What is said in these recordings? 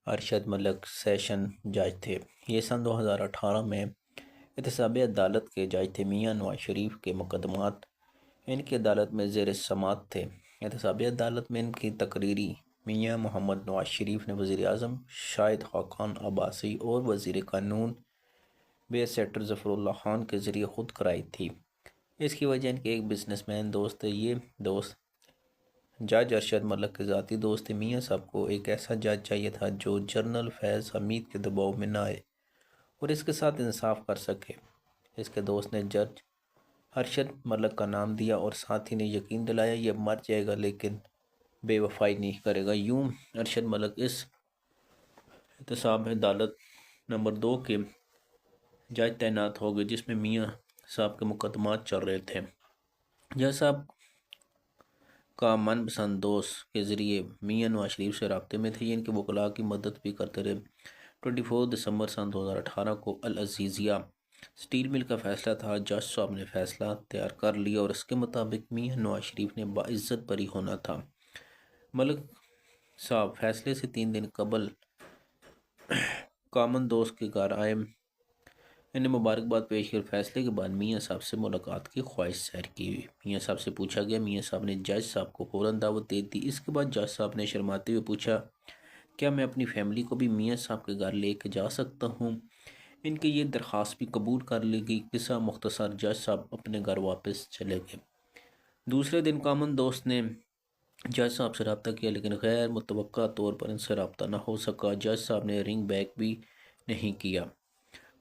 Arshad Malik session جج تھے۔ یہ سن 2018 میں احتساب عدالت کے جج تھے۔ میاں نواز شریف کے مقدمات ان کی عدالت میں زیر سماعت تھے۔ احتساب عدالت میں ان کی تقرری میاں محمد نواز شریف نے وزیر اعظم شاہد خاقان عباسی اور وزیر قانون بیرسٹر ظفر اللہ خان کے ذریعے خود کرائی تھی۔ اس کی وجہ ان کے ایک بزنس مین دوست تھے۔ یہ دوست جج ارشد ملک کے ذاتی دوست تھے۔ میاں صاحب کو ایک ایسا جج چاہیے تھا جو جنرل فیض حمید کے دباؤ میں نہ آئے اور اس کے ساتھ انصاف کر سکے۔ اس کے دوست نے جج ارشد ملک کا نام دیا اور ساتھی نے یقین دلایا یہ مر جائے گا لیکن بے وفائی نہیں کرے گا۔ یوں ارشد ملک اس احتساب عدالت نمبر 2 کے جج تعینات ہو گئے جس میں میاں صاحب کے مقدمات چل رہے تھے۔ جج صاحب کا من پسند دوست کے ذریعے میاں نواز شریف سے رابطے میں تھے۔ یہ ان کے وکلاء کی مدد بھی کرتے رہے۔ 24 دسمبر سن 2018 کو العزیزیہ سٹیل مل کا فیصلہ تھا۔ جج صاحب نے فیصلہ تیار کر لیا اور اس کے مطابق میاں نواز شریف نے باعزت بری ہونا تھا۔ ملک صاحب فیصلے سے 3 دن قبل کامن دوست کے گھر آئے۔ انہیں مبارکباد پیش کر فیصلے کے بعد میاں صاحب سے ملاقات کی خواہش ظاہر کی۔ میاں صاحب سے پوچھا گیا۔ میاں صاحب نے جج صاحب کو فوراً دعوت دے دی۔ اس کے بعد جج صاحب نے شرماتے ہوئے پوچھا کیا میں اپنی فیملی کو بھی میاں صاحب کے گھر لے کے جا سکتا ہوں؟ ان کی یہ درخواست بھی قبول کر لی گئی۔ قصہ مختصر، جج صاحب اپنے گھر واپس چلے گئے۔ دوسرے دن کامن دوست نے جج صاحب سے رابطہ کیا لیکن غیر متوقع طور پر ان سے رابطہ نہ ہو سکا۔ جج صاحب نے رنگ بیک بھی نہیں کیا۔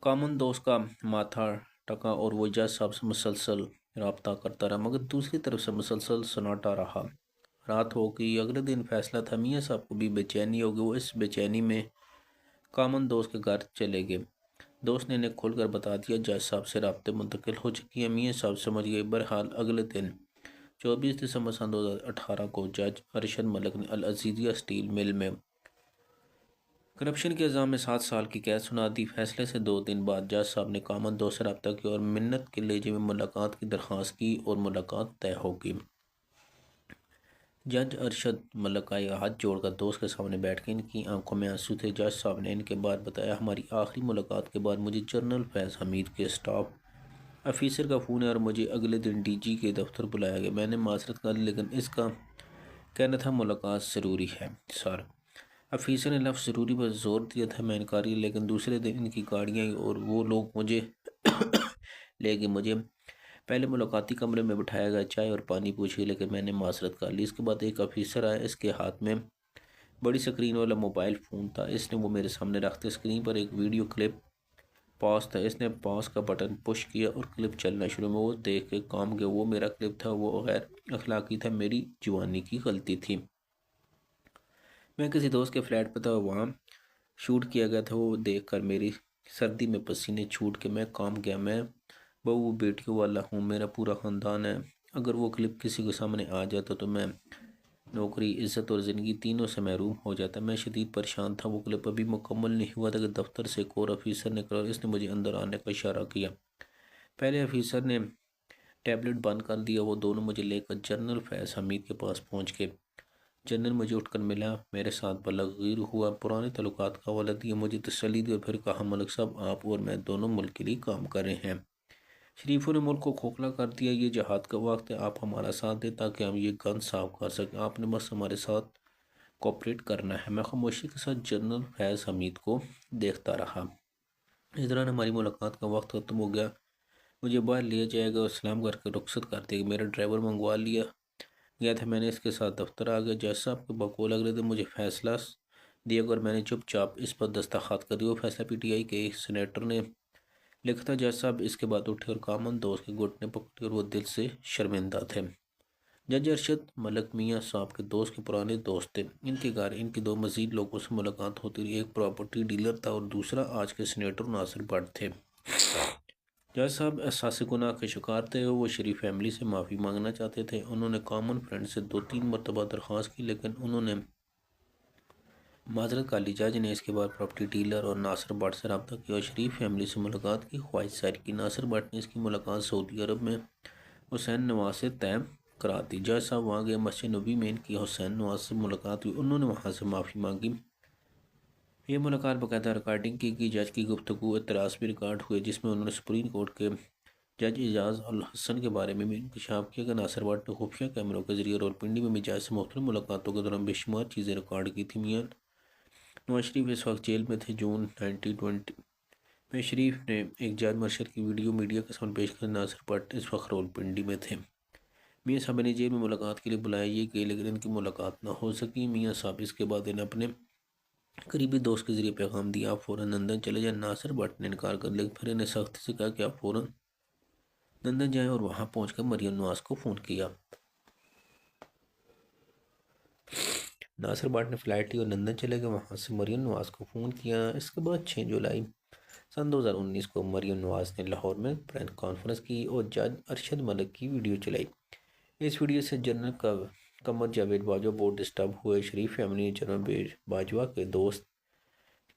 کامن دوست کا ماتھا ٹکا اور وہ جج صاحب سے مسلسل رابطہ کرتا رہا مگر دوسری طرف سے مسلسل سناٹا رہا۔ رات ہو گئی۔ اگلے دن فیصلہ تھا۔ میاں صاحب کو بھی بے چینی ہو گئی۔ وہ اس بے چینی میں کامن دوست کے گھر چلے گئے۔ دوست نے انہیں کھول کر بتا دیا جج صاحب سے رابطے منتقل ہو چکی ہیں۔ میاں صاحب سمجھ گئے۔ بہرحال اگلے دن 24 دسمبر سن 2018 کو جج ارشد ملک نے العزیزیہ سٹیل مل میں کرپشن کے الزام میں 7 سال کی قید سنا دی۔ فیصلے سے 2 دن بعد جج صاحب نے کامن دوست سے رابطہ کیا اور منت کے لہجے میں ملاقات کی درخواست کی اور ملاقات طے ہو گئی۔ جج ارشد ملک آئے، ہاتھ جوڑ کر دوست کے سامنے بیٹھ کے ان کی آنکھوں میں آنسو تھے۔ جج صاحب نے ان کے بعد بتایا ہماری آخری ملاقات کے بعد مجھے جنرل فیض حمید کے اسٹاف آفیسر کا فون ہے اور مجھے اگلے دن ڈی جی کے دفتر بلایا گیا۔ میں نے معذرت کر لی لیکن اس کا کہنا تھا ملاقات ضروری ہے سر۔ آفیسر نے لفظ ضروری پر زور دیا تھا۔ میں انکار کیا لیکن دوسرے دن ان کی گاڑیاں آئی اور وہ لوگ مجھے لے گئے۔ مجھے پہلے ملاقاتی کمرے میں بٹھایا گیا، چائے اور پانی پوچھے لیکن میں نے معذرت کر لی۔ اس کے بعد ایک آفیسر آیا، اس کے ہاتھ میں بڑی سکرین والا موبائل فون تھا۔ اس نے وہ میرے سامنے رکھتے سکرین پر ایک ویڈیو کلپ پاس تھا۔ اس نے پاس کا بٹن پش کیا اور کلپ چلنا شروع میں وہ دیکھ کے کام گیا۔ وہ میرا کلپ تھا، وہ غیر اخلاقی تھا، میری جوانی کی غلطی تھی۔ میں کسی دوست کے فلیٹ پہ تھا، وہاں شوٹ کیا گیا تھا۔ وہ دیکھ کر میری سردی میں پسینے چھوٹ کے میں کام گیا۔ میں بہو بیٹیوں والا ہوں، میرا پورا خاندان ہے۔ اگر وہ کلپ کسی کے سامنے آ جاتا تو میں نوکری، عزت اور زندگی تینوں سے محروم ہو جاتا۔ میں شدید پریشان تھا۔ وہ کلپ ابھی مکمل نہیں ہوا تھا کہ دفتر سے ایک اور آفیسر نے کہا اور اس نے مجھے اندر آنے کا اشارہ کیا۔ پہلے آفیسر نے ٹیبلٹ بند کر دیا۔ وہ دونوں مجھے لے کر جنرل فیض حمید کے پاس پہنچ گئے۔ جنرل مجھے اٹھ کر ملا، میرے ساتھ بالغیر ہوا، پرانے تعلقات کا حوالہ دیا، مجھے تسلی دی اور پھر کہا ملک صاحب آپ اور میں دونوں ملک کے لیے کام کر رہے ہیں۔ شریفوں نے ملک کو کھوکھلا کر دیا۔ یہ جہاد کا وقت ہے، آپ ہمارا ساتھ دیں تاکہ ہم یہ گند صاف کر سکیں۔ آپ نے بس ہمارے ساتھ کوآپریٹ کرنا ہے۔ میں خاموشی کے ساتھ جنرل فیض حمید کو دیکھتا رہا۔ اس دوران ہماری ملاقات کا وقت ختم ہو گیا۔ مجھے باہر لیا جائے گا اور سلام کر کے رخصت کر دیا گیا۔ میرا ڈرائیور منگوا لیا گیا تھا۔ میں نے اس کے ساتھ دفتر آ گیا۔ جج صاحب کے بقول اگلے دن مجھے فیصلہ دیا گیا اور میں نے چپ چاپ اس پر دستخط کر دی۔ وہ فیصلہ پی ٹی آئی کے ایک سینیٹر نے لکھا تھا۔ جج صاحب اس کے بعد اٹھے اور کامن دوست کے گھٹنے پکڑے اور وہ دل سے شرمندہ تھے۔ جج ارشد ملک میاں صاحب کے دوست کے پرانے دوست تھے۔ ان کے گھر ان کی 2 مزید لوگوں سے ملاقات ہوتی رہی۔ ایک پراپرٹی ڈیلر تھا اور دوسرا آج کے سینیٹر ناصر بٹ تھے۔ جج صاحب احساس گناہ کے شکار تھے۔ وہ شریف فیملی سے معافی مانگنا چاہتے تھے۔ انہوں نے کامن فرینڈ سے 2-3 مرتبہ درخواست کی لیکن انہوں نے معذرت کر لی۔ جج نے اس کے بعد پراپرٹی ڈیلر اور ناصر بٹ سے رابطہ کیا اور شریف فیملی سے ملاقات کی خواہش ظاہر کی۔ ناصر بٹ نے اس کی ملاقات سعودی عرب میں حسین نواز سے طے کرا دی۔ جج صاحب وہاں گئے۔ مسجد نبوی میں ان کی حسین نواز سے ملاقات ہوئی۔ انہوں نے وہاں سے معافی مانگی۔ یہ ملاقات باقاعدہ ریکارڈنگ کی جج کی گفتگو اعتراض بھی ریکارڈ ہوئے، جس میں انہوں نے سپریم کورٹ کے جج اعجاز الحسن کے بارے میں بھی انکشاف کیا کہ ناصر بٹ نے خفیہ کیمروں کے ذریعے راولپنڈی میں مجاز سے مختلف ملاقاتوں کے دوران بے شمار چیزیں ریکارڈ کی تھیں۔ میاں نواز شریف اس وقت جیل میں تھے۔ جون 1920 میں شریف نے ایک جج مرشد کی ویڈیو میڈیا کے سامنے پیش کر ناصر بٹ اس وقت راولپنڈی میں تھے۔ میاں صاحب نے جیل میں ملاقات کے لیے بلایا یہ کہ لیکن ان کی ملاقات نہ ہو سکی۔ میاں صاحب اس کے بعد انہیں اپنے قریبی دوست کے ذریعے پیغام دیا، آپ فوراً لندن چلے جائیں۔ ناصر بٹ نے انکار کر لیا، پھر انہیں سختی سے کہا کہ آپ فوراً لندن جائیں اور وہاں پہنچ کر مریم نواز کو فون کیا۔ ناصر بٹ نے فلائٹ لی اور لندن چلے گئے، وہاں سے مریم نواز کو فون کیا۔ اس کے بعد 6 جولائی سن 2019 کو مریم نواز نے لاہور میں پریس کانفرنس کی اور جج ارشد ملک کی ویڈیو چلائی۔ اس ویڈیو سے جنرل قمر جاوید باجوہ بہت ڈسٹرب ہوئے۔ شریف فیملی نے جنرل باجوہ کے دوست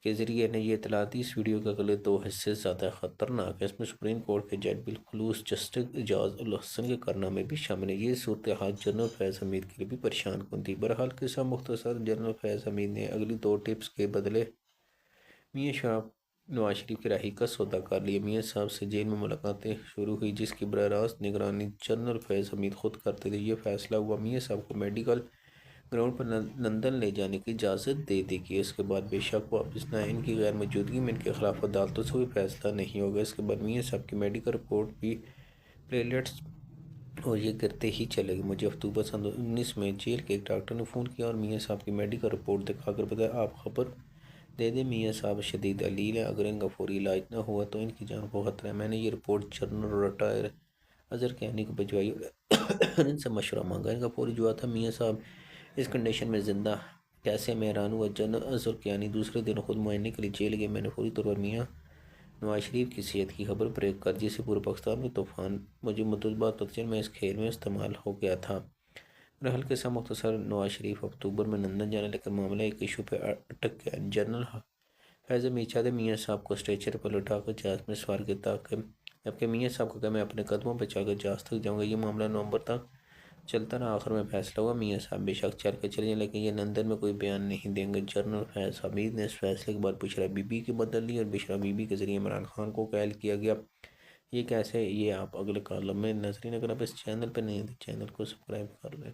کے ذریعے نے یہ اطلاع دی۔ اس ویڈیو کے اگلے 2 حصے زیادہ خطرناک ہیں۔ اس میں سپریم کورٹ کے جج بالخصوص جسٹس اعجاز الحسن کے کارنامے بھی شامل ہیں۔ یہ صورتحال جنرل فیض حمید کے لیے بھی پریشان کن تھی۔ بہرحال قصہ مختصر، جنرل فیض حمید نے اگلی 2 ٹپس کے بدلے میاں نواز شریف کی رہائی کا سودا کر لیا۔ میاں صاحب سے جیل میں ملاقاتیں شروع ہوئی جس کی براہ راست نگرانی جنرل فیض حمید خود کرتے تھے۔ یہ فیصلہ ہوا میاں صاحب کو میڈیکل گراؤنڈ پر لندن لے جانے کی اجازت دے دی گئی۔ اس کے بعد بے شک واپس نہ آئے۔ ان کی غیر موجودگی میں ان کے خلاف عدالتوں سے کوئی فیصلہ نہیں ہوگا۔ اس کے بعد میاں صاحب کی میڈیکل رپورٹ بھی پلیٹلیٹس اور یہ گرتے ہی چلے گئے۔ مجھے اکتوبر سن 2019 میں جیل کے ایک ڈاکٹر نے فون کیا اور میاں صاحب کی میڈیکل رپورٹ دکھا کر بتایا، آپ خبر دے دیں میاں صاحب شدید علیل ہیں، اگر ان کا فوری علاج نہ ہوا تو ان کی جان کو خطرہ ہے۔ میں نے یہ report general retired Azhar Kayani کو بھجوائی اور ان سے مشورہ مانگا۔ ان کا فوری جواب تھا، میاں صاحب اس کنڈیشن میں زندہ کیسے؟ میں حیران ہوا۔ جنرل اظہر کیانی دوسرے دن خود معائنے کے لیے جیل گئے۔ میں نے فوری طور پر میاں نواز شریف کی صحت کی خبر بریک کر دی، جس سے پورے پاکستان میں طوفان مجھے متبادل تقسیم میں اس کھیل میں استعمال ہو گیا تھا۔ بہرحال قصہ مختصر، نواز شریف اکتوبر میں لندن جانے لیکن معاملہ ایک ایشو پہ اٹک گیا۔ جنرل فیض حمید چاہتے میاں صاحب کو اسٹریچر پر لٹا کر جہاز میں سوار کیا تاکہ جبکہ میاں صاحب کو کہ میں اپنے قدموں پہ چل کر جہاز تک جاؤں گا۔ یہ معاملہ نومبر تک چلتا رہا۔ آخر میں فیصلہ ہوا میاں صاحب بے شک چل کے چلے جائیں لیکن یہ لندن میں کوئی بیان نہیں دیں گے۔ جنرل فیض حمید نے اس فیصلے کے بعد بشرا بی بی کی مدد لی اور بشرا بی بی کے ذریعے عمران خان کو قائل کیا گیا۔ یہ کیسے؟ یہ آپ اگلے کالم میں۔ ناظرین اگر آپ اس چینل پہ نہیں ہیں تو چینل کو سبسکرائب کر لیں۔